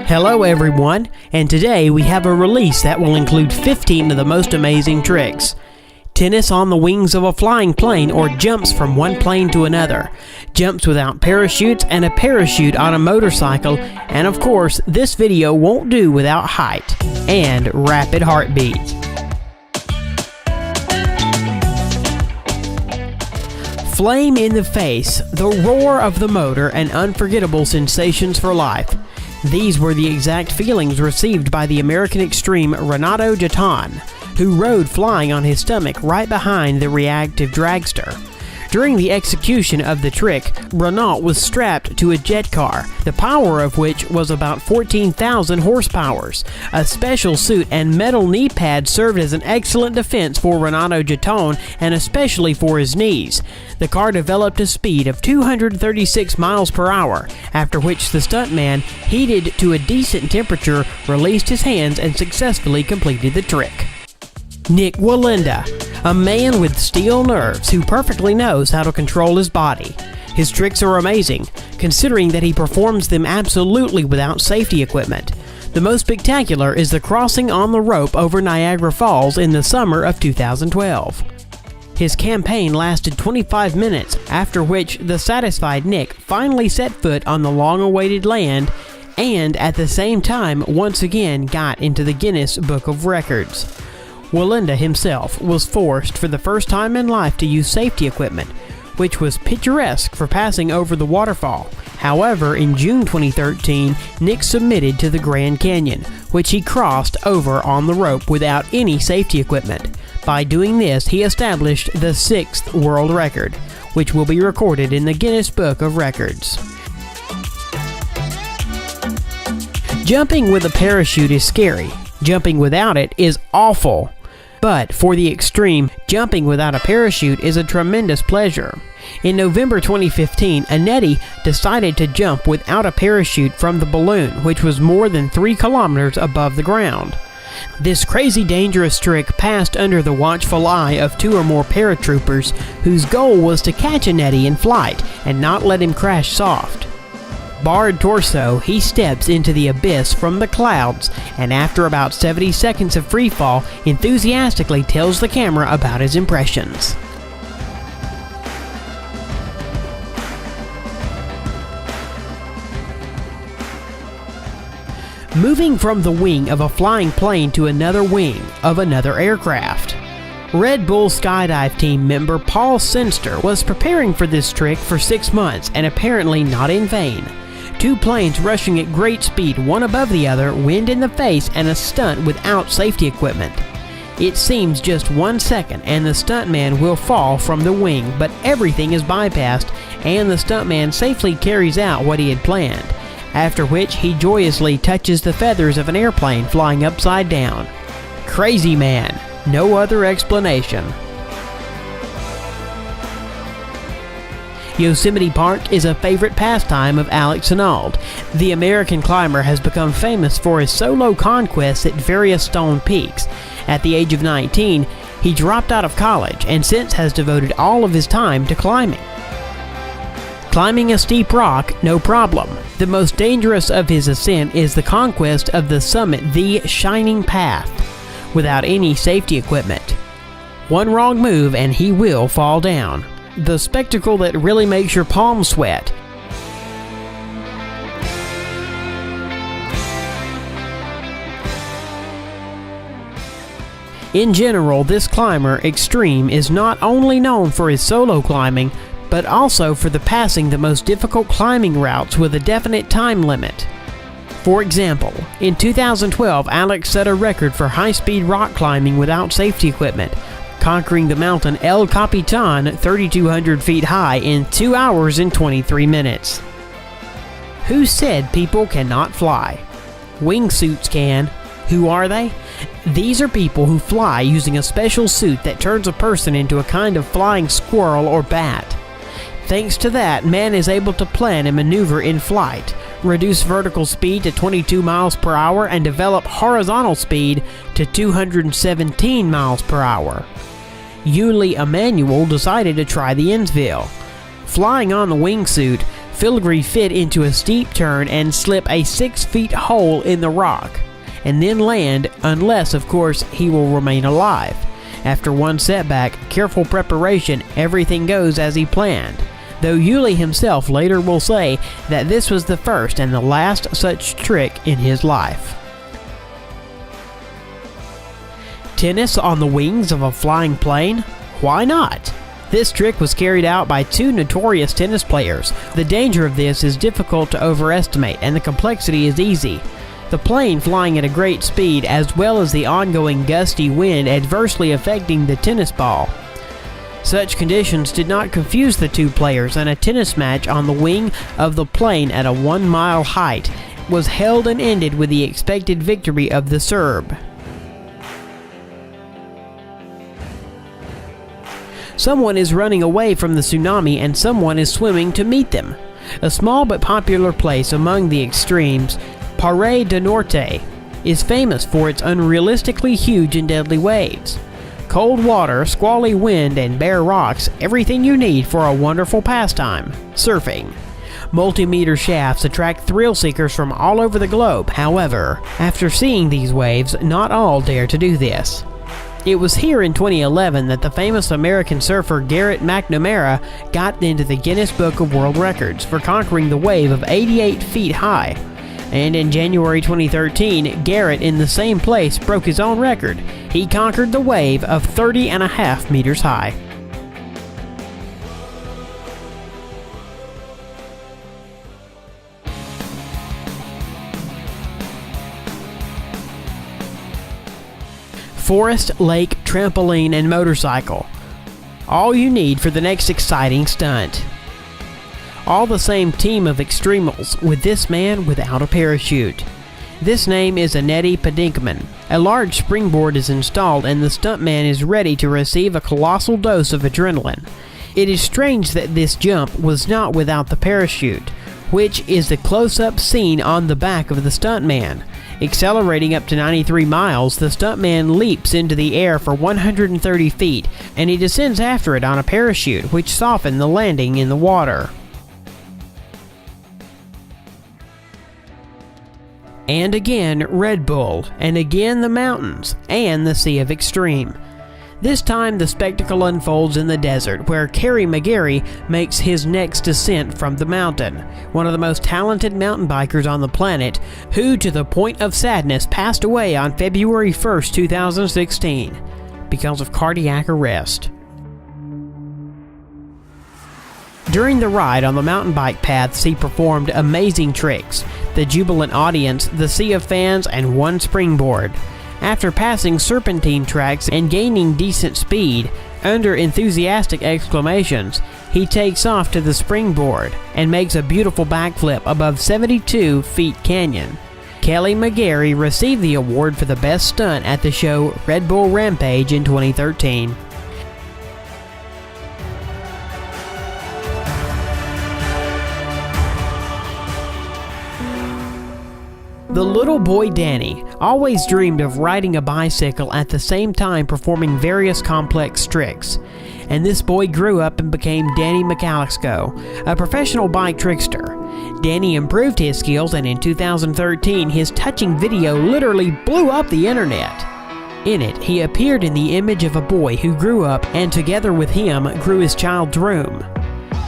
Hello everyone, and today we have a release that will include 15 of the most amazing tricks. Tennis on the wings of a flying plane, or jumps from one plane to another, jumps without parachutes, and a parachute on a motorcycle, and of course this video won't do without height and rapid heartbeat. Flame in the face, the roar of the motor, and unforgettable sensations for life. These were the exact feelings received by the American extreme Renato Gaetan, who rode flying on his stomach right behind the reactive dragster. During the execution of the trick, Renault was strapped to a jet car, the power of which was about 14,000 horsepower. A special suit and metal knee pad served as an excellent defense for Renato Gaetan, and especially for his knees. The car developed a speed of 236 miles per hour, after which the stuntman, heated to a decent temperature, released his hands and successfully completed the trick. Nik Wallenda, a man with steel nerves who perfectly knows how to control his body. His tricks are amazing, considering that he performs them absolutely without safety equipment. The most spectacular is the crossing on the rope over Niagara Falls in the summer of 2012. His campaign lasted 25 minutes, after which the satisfied Nik finally set foot on the long-awaited land and at the same time once again got into the Guinness Book of Records. Wallenda himself was forced for the first time in life to use safety equipment, which was picturesque for passing over the waterfall. However, in June 2013, Nik submitted to the Grand Canyon, which he crossed over on the rope without any safety equipment. By doing this, he established the 6th world record, which will be recorded in the Guinness Book of Records. Jumping with a parachute is scary. Jumping without it is awful. But for the extreme, jumping without a parachute is a tremendous pleasure. In November 2015, Annette decided to jump without a parachute from the balloon, which was more than 3 kilometers above the ground. This crazy dangerous trick passed under the watchful eye of 2 or more paratroopers, whose goal was to catch Annette in flight and not let him crash soft. Barred torso, he steps into the abyss from the clouds, and after about 70 seconds of freefall, enthusiastically tells the camera about his impressions. Moving from the wing of a flying plane to another wing of another aircraft. Red Bull skydive team member Paul Sinster was preparing for this trick for 6 months, and apparently not in vain. 2 planes rushing at great speed, one above the other, wind in the face, and a stunt without safety equipment. It seems just 1 second and the stuntman will fall from the wing, but everything is bypassed and the stuntman safely carries out what he had planned, after which he joyously touches the feathers of an airplane flying upside down. Crazy man, no other explanation. Yosemite Park is a favorite pastime of Alex Honnold. The American climber has become famous for his solo conquests at various stone peaks. At the age of 19, he dropped out of college and since has devoted all of his time to climbing. Climbing a steep rock, no problem. The most dangerous of his ascent is the conquest of the summit, the Shining Path, without any safety equipment. One wrong move and he will fall down. The spectacle that really makes your palms sweat. In general, this climber extreme is not only known for his solo climbing, but also for the passing the most difficult climbing routes with a definite time limit. For example, in 2012, Alex set a record for high-speed rock climbing without safety equipment, conquering the mountain El Capitan 3,200 feet high in 2 hours and 23 minutes. Who said people cannot fly? Wingsuits can. Who are they? These are people who fly using a special suit that turns a person into a kind of flying squirrel or bat. Thanks to that, man is able to plan and maneuver in flight, reduce vertical speed to 22 miles per hour, and develop horizontal speed to 217 miles per hour. Yuli Emanuel decided to try the Innsville. Flying on the wingsuit, filigree fit into a steep turn and slip a 6-foot hole in the rock, and then land, unless, of course, he will remain alive. After one setback, careful preparation, everything goes as he planned, though Yulee himself later will say that this was the first and the last such trick in his life. Tennis on the wings of a flying plane? Why not? This trick was carried out by two notorious tennis players. The danger of this is difficult to overestimate, and the complexity is easy. The plane flying at a great speed, as well as the ongoing gusty wind adversely affecting the tennis ball. Such conditions did not confuse the two players, and a tennis match on the wing of the plane at a 1-mile height was held and ended with the expected victory of the Serb. Someone is running away from the tsunami and someone is swimming to meet them. A small but popular place among the extremes, Paré du Norte, is famous for its unrealistically huge and deadly waves. Cold water, squally wind, and bare rocks, everything you need for a wonderful pastime, surfing. Multi-meter shafts attract thrill seekers from all over the globe. However, after seeing these waves, not all dare to do this. It was here in 2011 that the famous American surfer Garrett McNamara got into the Guinness Book of World Records for conquering the wave of 88 feet high. And in January 2013, Garrett in the same place broke his own record. He conquered the wave of 30.5 meters high. Forest, lake, trampoline, and motorcycle. All you need for the next exciting stunt. All the same team of extremals, with this man without a parachute. This name is Annette Padinkman. A large springboard is installed and the stuntman is ready to receive a colossal dose of adrenaline. It is strange that this jump was not without the parachute, which is the close-up scene on the back of the stuntman. Accelerating up to 93 miles, the stuntman leaps into the air for 130 feet, and he descends after it on a parachute, which softened the landing in the water. And again Red Bull, and again the mountains, and the Sea of Extreme. This time the spectacle unfolds in the desert, where Kerry McGarry makes his next descent from the mountain, one of the most talented mountain bikers on the planet, who to the point of sadness passed away on February 1st, 2016, because of cardiac arrest. During the ride on the mountain bike paths, he performed amazing tricks, the jubilant audience, the sea of fans, and one springboard. After passing serpentine tracks and gaining decent speed, under enthusiastic exclamations, he takes off to the springboard and makes a beautiful backflip above 72 feet canyon. Kelly McGarry received the award for the best stunt at the show Red Bull Rampage in 2013. The little boy Danny always dreamed of riding a bicycle at the same time performing various complex tricks. And this boy grew up and became Danny McAllisko, a professional bike trickster. Danny improved his skills, and in 2013 his touching video literally blew up the internet. In it, he appeared in the image of a boy who grew up, and together with him grew his child's room.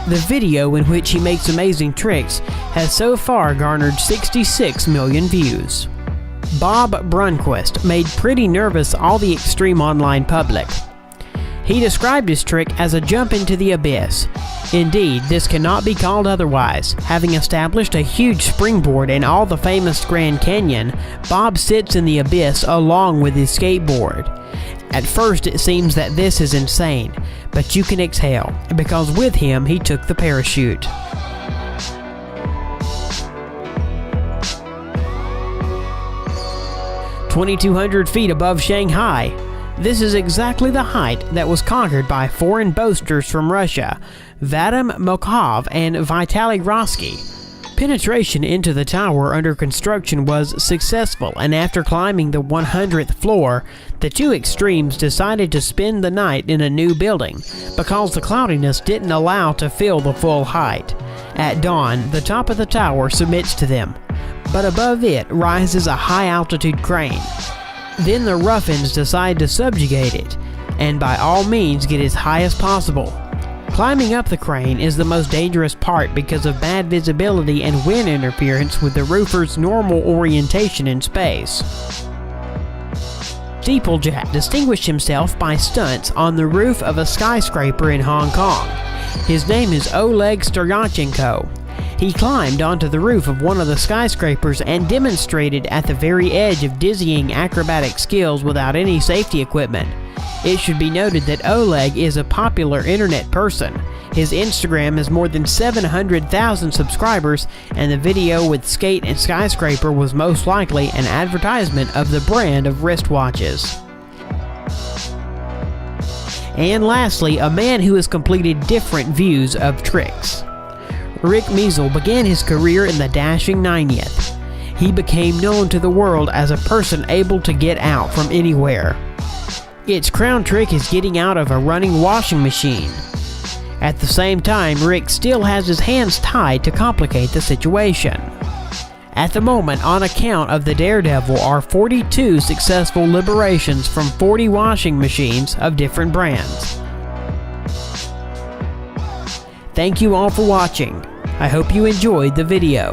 The video, in which he makes amazing tricks, has so far garnered 66 million views. Bob Brunquist made pretty nervous all the extreme online public. He described his trick as a jump into the abyss. Indeed, this cannot be called otherwise. Having established a huge springboard in all the famous Grand Canyon, Bob sits in the abyss along with his skateboard. At first it seems that this is insane, but you can exhale, because with him he took the parachute. "2,200 feet above Shanghai. This is exactly the height that was conquered by foreign boasters from Russia, Vadim Mokhov and Vitaly Rossky. penetration into the tower under construction was successful, and after climbing the 100th floor, the two extremes decided to spend the night in a new building because the cloudiness didn't allow to fill the full height. At dawn, the top of the tower submits to them, but above it rises a high-altitude crane. Then the ruffians decide to subjugate it, and by all means get as high as possible. Climbing up the crane is the most dangerous part because of bad visibility and wind interference with the roofer's normal orientation in space. Steeplejack distinguished himself by stunts on the roof of a skyscraper in Hong Kong. His name is Oleg Storyachenko. He climbed onto the roof of one of the skyscrapers and demonstrated at the very edge of dizzying acrobatic skills without any safety equipment. It should be noted that Oleg is a popular internet person. His Instagram has more than 700,000 subscribers, and the video with skate and skyscraper was most likely an advertisement of the brand of wristwatches. And lastly, a man who has completed different views of tricks. Rick Measle began his career in the dashing 90th. He became known to the world as a person able to get out from anywhere. Its crown trick is getting out of a running washing machine. At the same time, Rick still has his hands tied to complicate the situation. At the moment, on account of the Daredevil, are 42 successful liberations from 40 washing machines of different brands. Thank you all for watching. I hope you enjoyed the video.